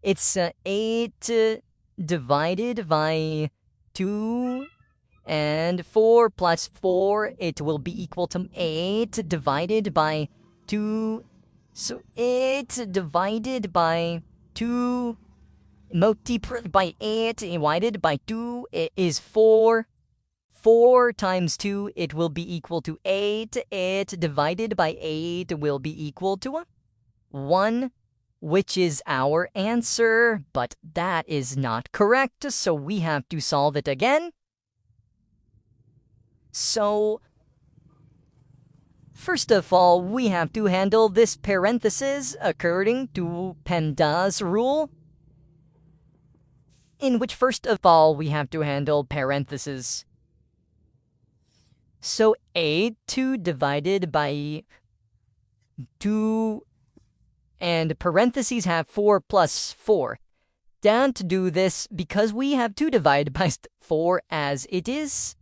It's 8 divided by 2, and 4 plus 4, it will be equal to 8 divided by 2. So 8 divided by 2 multiplied by 8 divided by 2 is 4. 4 times 2, it will be equal to 8. 8 divided by 8 will be equal to 1, which is our answer. But that is not correct, so we have to solve it again. So, first of all, we have to handle this parenthesis according to PEMDAS rule, in which first of all we have to handle parentheses. So 8 divided by 2, and parentheses have 4 plus 4. Don't do this because we have 2 divided by 4 as it is,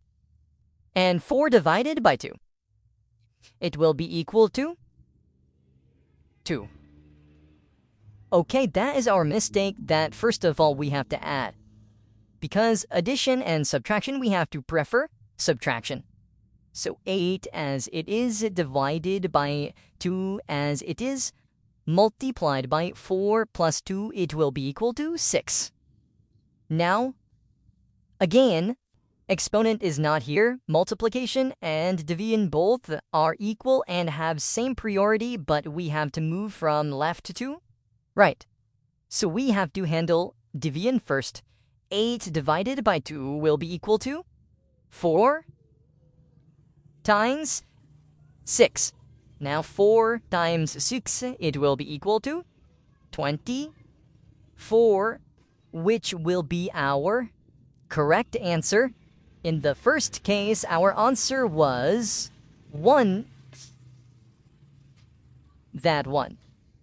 and 4 divided by 2. It will be equal to 2. Okay, that is our mistake that first of all we have to add. Because addition and subtraction, we have to prefer subtraction. So 8 as it is divided by 2 as it is multiplied by 4 plus 2, it will be equal to 6. Now, again, exponent is not here. Multiplication and division both are equal and have same priority, but we have to move from left to right. So we have to handle division first. 8 divided by 2 will be equal to 4 times 6. Now 4 times 6, it will be equal to 24, which will be our correct answer. In the first case, our answer was 1. That one,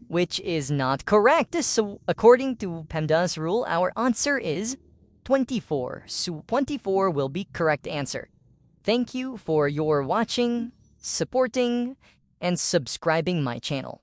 which is not correct. So according to PEMDAS rule, our answer is 24. So 24 will be correct answer. Thank you for your watching, supporting, and subscribing my channel.